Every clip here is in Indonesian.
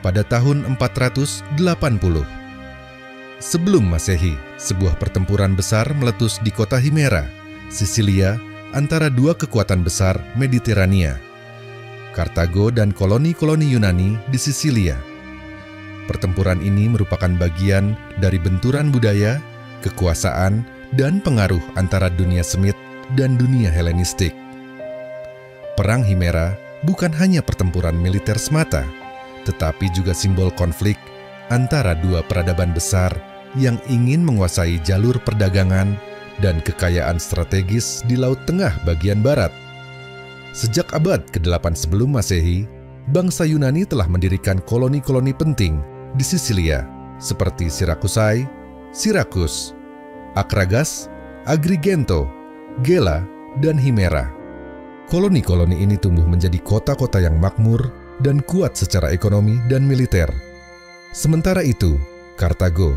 pada tahun 480. Sebelum Masehi, sebuah pertempuran besar meletus di kota Himera, Sisilia, antara dua kekuatan besar Mediterania, Kartago dan koloni-koloni Yunani di Sisilia. Pertempuran ini merupakan bagian dari benturan budaya, kekuasaan, dan pengaruh antara dunia Semit dan dunia Helenistik. Perang Himera bukan hanya pertempuran militer semata, tetapi juga simbol konflik antara dua peradaban besar yang ingin menguasai jalur perdagangan dan kekayaan strategis di Laut Tengah bagian barat. Sejak abad ke-8 sebelum Masehi, bangsa Yunani telah mendirikan koloni-koloni penting di Sisilia, seperti Syrakusai, Sirakus, Akragas, Agrigento, Gela, dan Himera. Koloni-koloni ini tumbuh menjadi kota-kota yang makmur dan kuat secara ekonomi dan militer. Sementara itu, Kartago,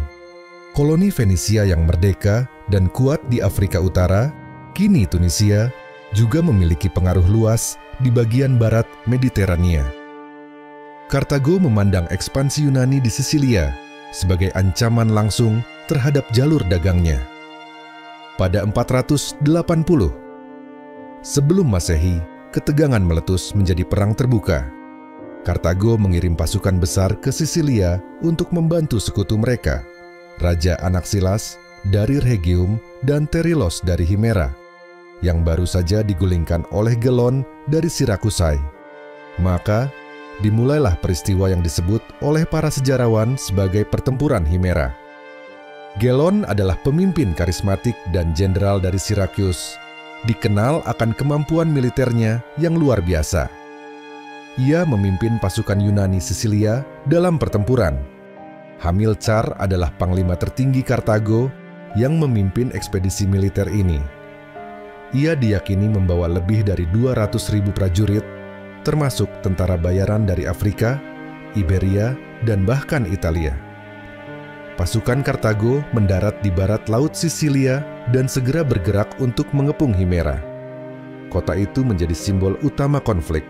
koloni Fenisia yang merdeka dan kuat di Afrika Utara, kini Tunisia, juga memiliki pengaruh luas di bagian barat Mediterania. Kartago memandang ekspansi Yunani di Sisilia sebagai ancaman langsung terhadap jalur dagangnya. Pada 480 sebelum Masehi, ketegangan meletus menjadi perang terbuka. Kartago mengirim pasukan besar ke Sisilia untuk membantu sekutu mereka, Raja Anaxilas dari Rhegium dan Terilos dari Himera, yang baru saja digulingkan oleh Gelon dari Syrakusai. Maka, dimulailah peristiwa yang disebut oleh para sejarawan sebagai pertempuran Himera. Gelon adalah pemimpin karismatik dan jenderal dari Sirakyus, dikenal akan kemampuan militernya yang luar biasa. Ia memimpin pasukan Yunani Sisilia dalam pertempuran. Hamilcar adalah panglima tertinggi Kartago yang memimpin ekspedisi militer ini. Ia diyakini membawa lebih dari 200.000 prajurit, termasuk tentara bayaran dari Afrika, Iberia, dan bahkan Italia. Pasukan Kartago mendarat di barat Laut Sisilia dan segera bergerak untuk mengepung Himera. Kota itu menjadi simbol utama konflik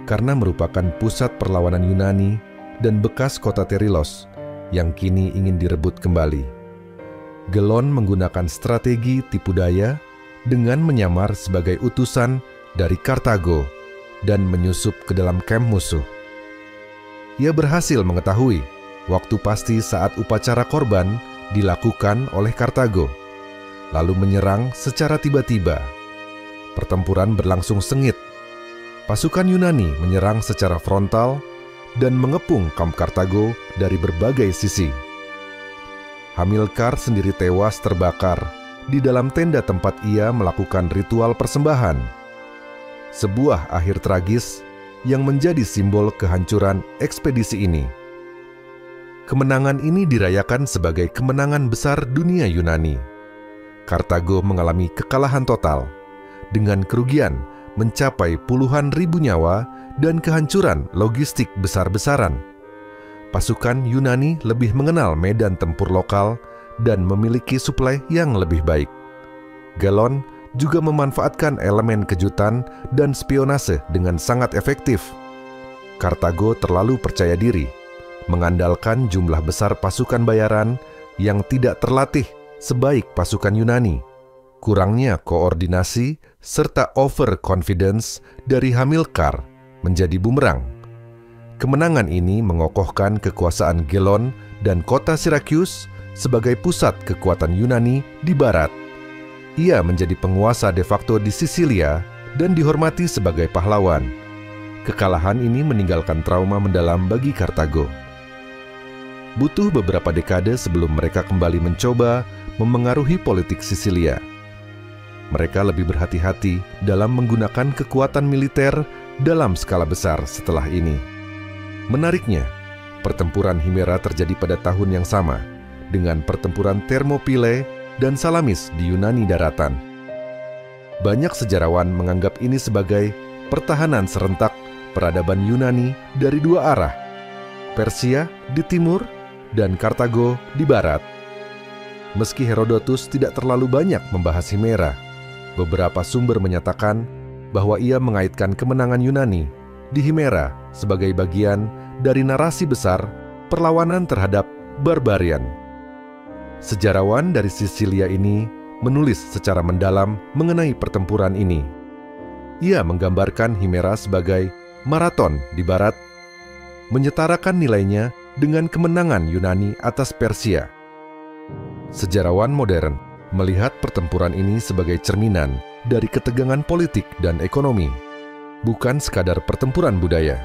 karena merupakan pusat perlawanan Yunani dan bekas kota Terilos yang kini ingin direbut kembali. Gelon menggunakan strategi tipu daya dengan menyamar sebagai utusan dari Kartago dan menyusup ke dalam kamp musuh. Ia berhasil mengetahui waktu pasti saat upacara korban dilakukan oleh Kartago, lalu menyerang secara tiba-tiba. Pertempuran berlangsung sengit. Pasukan Yunani menyerang secara frontal dan mengepung kamp Kartago dari berbagai sisi. Hamilcar sendiri tewas terbakar di dalam tenda tempat ia melakukan ritual persembahan. Sebuah akhir tragis yang menjadi simbol kehancuran ekspedisi ini. Kemenangan ini dirayakan sebagai kemenangan besar dunia Yunani. Kartago mengalami kekalahan total dengan kerugian mencapai puluhan ribu nyawa dan kehancuran logistik besar-besaran. Pasukan Yunani lebih mengenal medan tempur lokal dan memiliki suplai yang lebih baik. Gelon juga memanfaatkan elemen kejutan dan spionase dengan sangat efektif. Kartago terlalu percaya diri, mengandalkan jumlah besar pasukan bayaran yang tidak terlatih sebaik pasukan Yunani. Kurangnya koordinasi serta overconfidence dari Hamilcar menjadi bumerang. Kemenangan ini mengokohkan kekuasaan Gelon dan kota Sirakyus sebagai pusat kekuatan Yunani di barat. Ia menjadi penguasa de facto di Sisilia dan dihormati sebagai pahlawan. Kekalahan ini meninggalkan trauma mendalam bagi Kartago. Butuh beberapa dekade sebelum mereka kembali mencoba memengaruhi politik Sisilia. Mereka lebih berhati-hati dalam menggunakan kekuatan militer dalam skala besar setelah ini. Menariknya, pertempuran Himera terjadi pada tahun yang sama dengan pertempuran Thermopylae dan Salamis di Yunani daratan. Banyak sejarawan menganggap ini sebagai pertahanan serentak peradaban Yunani dari dua arah, Persia di timur dan Kartago di barat. Meski Herodotus tidak terlalu banyak membahas Himera, beberapa sumber menyatakan bahwa ia mengaitkan kemenangan Yunani di Himera sebagai bagian dari narasi besar perlawanan terhadap barbarian. Sejarawan dari Sisilia ini menulis secara mendalam mengenai pertempuran ini. Ia menggambarkan Himera sebagai maraton di barat, menyetarakan nilainya dengan kemenangan Yunani atas Persia. Sejarawan modern melihat pertempuran ini sebagai cerminan dari ketegangan politik dan ekonomi, bukan sekadar pertempuran budaya.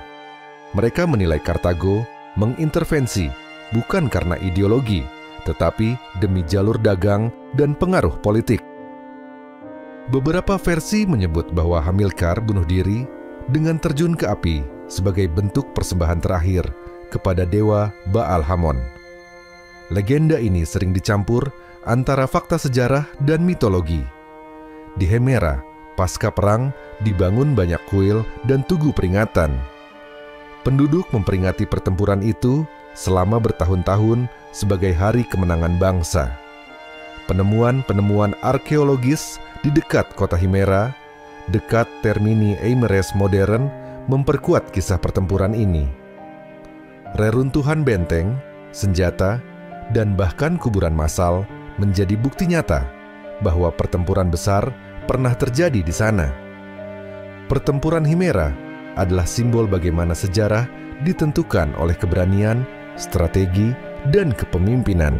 Mereka menilai Kartago mengintervensi bukan karena ideologi, tetapi demi jalur dagang dan pengaruh politik. Beberapa versi menyebut bahwa Hamilkar bunuh diri dengan terjun ke api sebagai bentuk persembahan terakhir kepada dewa Baal Hamon. Legenda ini sering dicampur antara fakta sejarah dan mitologi. Di Himera, pasca perang dibangun banyak kuil dan tugu peringatan. Penduduk memperingati pertempuran itu selama bertahun-tahun sebagai hari kemenangan bangsa. Penemuan-penemuan arkeologis di dekat kota Himera, dekat Termini Eimeres modern, memperkuat kisah pertempuran ini. Reruntuhan benteng, senjata, dan bahkan kuburan massal menjadi bukti nyata bahwa pertempuran besar pernah terjadi di sana. Pertempuran Himera adalah simbol bagaimana sejarah ditentukan oleh keberanian, strategi, dan kepemimpinan.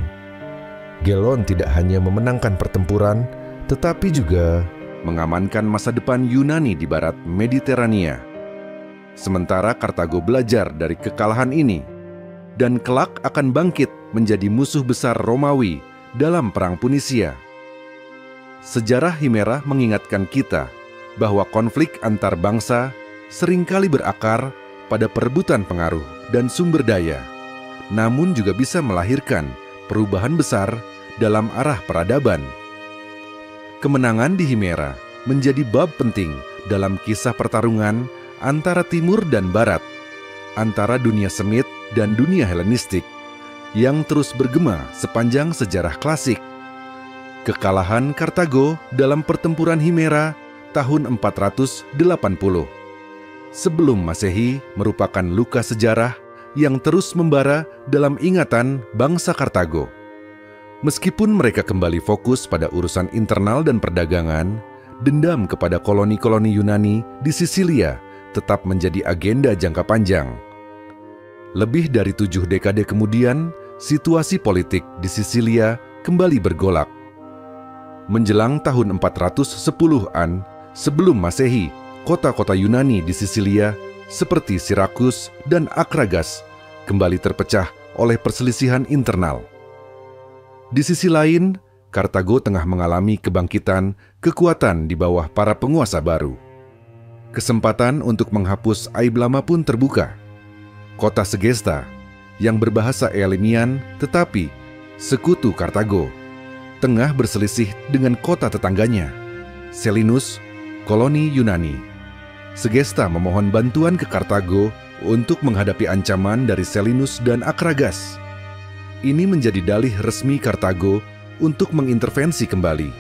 Gelon tidak hanya memenangkan pertempuran, tetapi juga mengamankan masa depan Yunani di barat Mediterania. Sementara Kartago belajar dari kekalahan ini, dan kelak akan bangkit menjadi musuh besar Romawi dalam Perang Punisia. Sejarah Himera mengingatkan kita bahwa konflik antar bangsa seringkali berakar pada perebutan pengaruh dan sumber daya, namun juga bisa melahirkan perubahan besar dalam arah peradaban. Kemenangan di Himera menjadi bab penting dalam kisah pertarungan antara timur dan barat, antara dunia Semit dan dunia Helenistik, yang terus bergema sepanjang sejarah klasik. Kekalahan Kartago dalam pertempuran Himera tahun 480 sebelum Masehi merupakan luka sejarah yang terus membara dalam ingatan bangsa Kartago. Meskipun mereka kembali fokus pada urusan internal dan perdagangan, dendam kepada koloni-koloni Yunani di Sisilia tetap menjadi agenda jangka panjang. Lebih dari 7 dekade kemudian, situasi politik di Sisilia kembali bergolak. Menjelang tahun 410-an sebelum Masehi, kota-kota Yunani di Sisilia seperti Sirakus dan Akragas kembali terpecah oleh perselisihan internal. Di sisi lain, Kartago tengah mengalami kebangkitan kekuatan di bawah para penguasa baru. Kesempatan untuk menghapus aib lama pun terbuka. Kota Segesta, yang berbahasa Elemian tetapi sekutu Kartago, tengah berselisih dengan kota tetangganya, Selinus, koloni Yunani. Segesta memohon bantuan ke Kartago untuk menghadapi ancaman dari Selinus dan Akragas. Ini menjadi dalih resmi Kartago untuk mengintervensi kembali.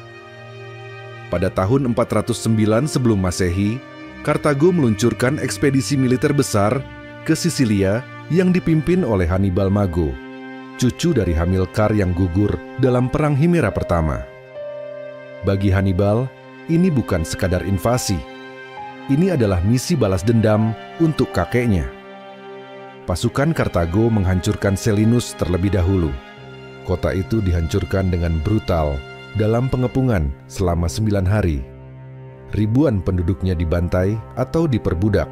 Pada tahun 409 sebelum Masehi, Kartago meluncurkan ekspedisi militer besar ke Sisilia yang dipimpin oleh Hannibal Mago, cucu dari Hamilkar yang gugur dalam Perang Himera pertama. Bagi Hannibal, ini bukan sekadar invasi. Ini adalah misi balas dendam untuk kakeknya. Pasukan Kartago menghancurkan Selinus terlebih dahulu. Kota itu dihancurkan dengan brutal dalam pengepungan selama 9 hari. Ribuan penduduknya dibantai atau diperbudak.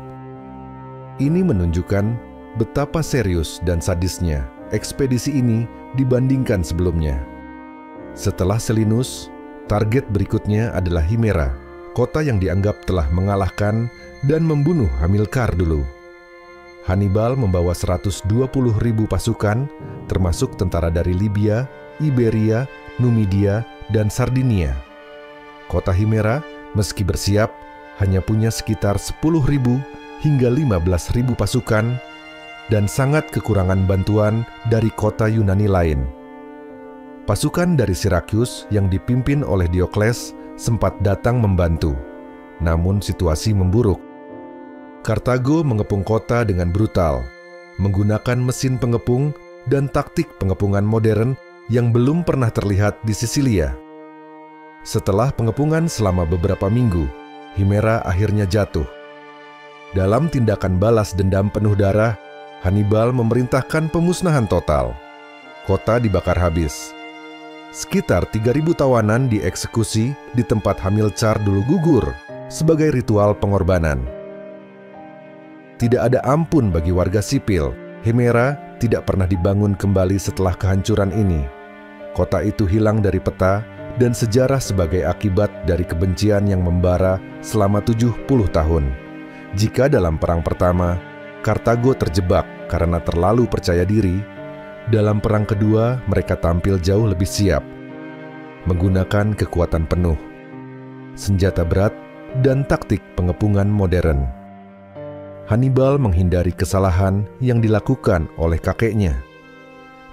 Ini menunjukkan betapa serius dan sadisnya ekspedisi ini dibandingkan sebelumnya. Setelah Selinus, target berikutnya adalah Himera, kota yang dianggap telah mengalahkan dan membunuh Hamilkar dulu. Hannibal membawa 120.000 pasukan, termasuk tentara dari Libya, Iberia, Numidia, dan Sardinia. Kota Himera, meski bersiap, hanya punya sekitar 10.000 hingga 15.000 pasukan, dan sangat kekurangan bantuan dari kota Yunani lain. Pasukan dari Sirakus yang dipimpin oleh Diokles sempat datang membantu, namun situasi memburuk. Kartago mengepung kota dengan brutal. menggunakan mesin pengepung dan taktik pengepungan modern yang belum pernah terlihat di Sisilia. Setelah pengepungan selama beberapa minggu, Himera akhirnya jatuh. Dalam tindakan balas dendam penuh darah, Hannibal memerintahkan pemusnahan total. Kota dibakar habis. Sekitar 3.000 tawanan dieksekusi di tempat Hamilcar dulu gugur sebagai ritual pengorbanan. Tidak ada ampun bagi warga sipil. Himera tidak pernah dibangun kembali setelah kehancuran ini. Kota itu hilang dari peta dan sejarah sebagai akibat dari kebencian yang membara selama 70 tahun. Jika dalam perang pertama, Kartago terjebak karena terlalu percaya diri, dalam perang kedua mereka tampil jauh lebih siap, menggunakan kekuatan penuh, senjata berat, dan taktik pengepungan modern. Hannibal menghindari kesalahan yang dilakukan oleh kakeknya.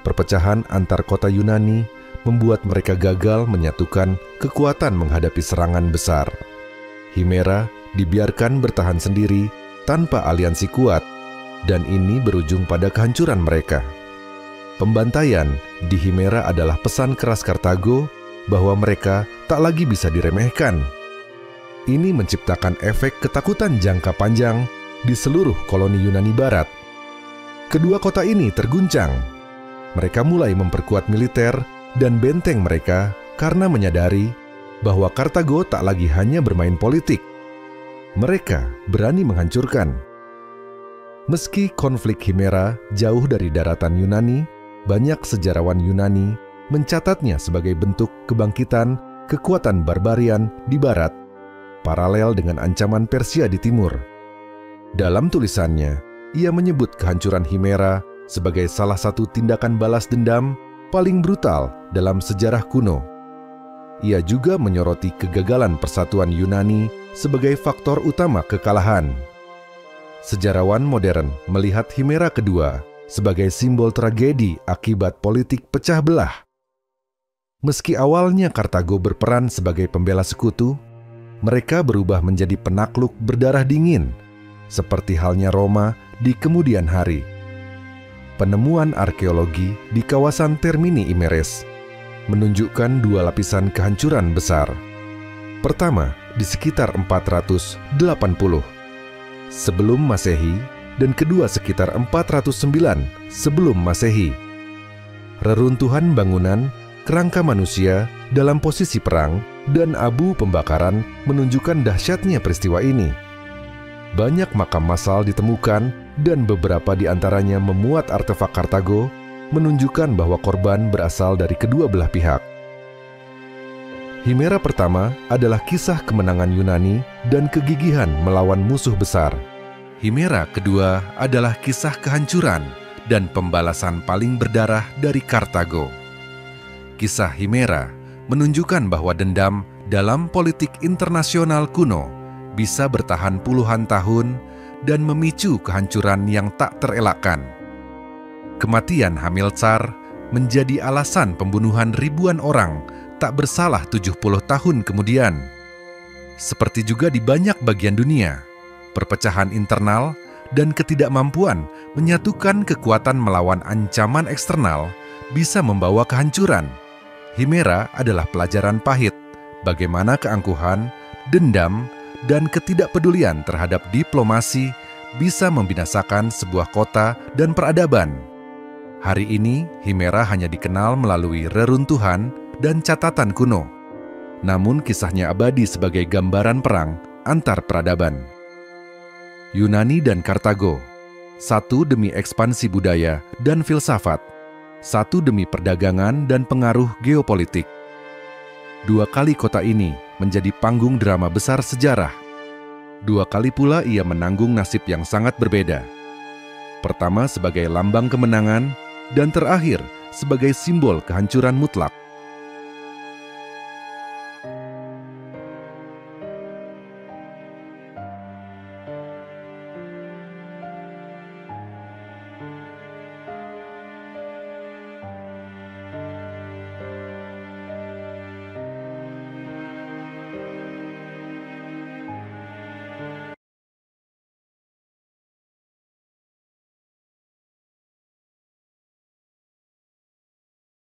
Perpecahan antar kota Yunani membuat mereka gagal menyatukan kekuatan menghadapi serangan besar. Himera dibiarkan bertahan sendiri tanpa aliansi kuat, dan ini berujung pada kehancuran mereka. Pembantaian di Himera adalah pesan keras Kartago bahwa mereka tak lagi bisa diremehkan. Ini menciptakan efek ketakutan jangka panjang di seluruh koloni Yunani Barat. Kedua kota ini terguncang. Mereka mulai memperkuat militer dan benteng mereka karena menyadari bahwa Kartago tak lagi hanya bermain politik. Mereka berani menghancurkan. Meski konflik Himera jauh dari daratan Yunani, banyak sejarawan Yunani mencatatnya sebagai bentuk kebangkitan kekuatan barbarian di barat, paralel dengan ancaman Persia di timur. Dalam tulisannya, ia menyebut kehancuran Himera sebagai salah satu tindakan balas dendam paling brutal dalam sejarah kuno. Ia juga menyoroti kegagalan persatuan Yunani sebagai faktor utama kekalahan. Sejarawan modern melihat Himera kedua sebagai simbol tragedi akibat politik pecah belah. Meski awalnya Kartago berperan sebagai pembela sekutu, mereka berubah menjadi penakluk berdarah dingin, seperti halnya Roma di kemudian hari. Penemuan arkeologi di kawasan Termini Imeres menunjukkan dua lapisan kehancuran besar. Pertama, di sekitar 480 sebelum Masehi, dan kedua sekitar 409 sebelum Masehi. Reruntuhan bangunan, kerangka manusia dalam posisi perang, dan abu pembakaran menunjukkan dahsyatnya peristiwa ini. Banyak makam massal ditemukan dan beberapa di antaranya memuat artefak Kartago, menunjukkan bahwa korban berasal dari kedua belah pihak. Himera pertama adalah kisah kemenangan Yunani dan kegigihan melawan musuh besar. Himera kedua adalah kisah kehancuran dan pembalasan paling berdarah dari Kartago. Kisah Himera menunjukkan bahwa dendam dalam politik internasional kuno bisa bertahan puluhan tahun dan memicu kehancuran yang tak terelakkan. Kematian Hamilcar menjadi alasan pembunuhan ribuan orang tak bersalah 70 tahun kemudian. Seperti juga di banyak bagian dunia, perpecahan internal dan ketidakmampuan menyatukan kekuatan melawan ancaman eksternal bisa membawa kehancuran. Himera adalah pelajaran pahit bagaimana keangkuhan, dendam, dan ketidakpedulian terhadap diplomasi bisa membinasakan sebuah kota dan peradaban. Hari ini, Himera hanya dikenal melalui reruntuhan dan catatan kuno. Namun kisahnya abadi sebagai gambaran perang antar peradaban. Yunani dan Kartago, satu demi ekspansi budaya dan filsafat, satu demi perdagangan dan pengaruh geopolitik. Dua kali kota ini menjadi panggung drama besar sejarah. Dua kali pula ia menanggung nasib yang sangat berbeda. Pertama sebagai lambang kemenangan, dan terakhir sebagai simbol kehancuran mutlak.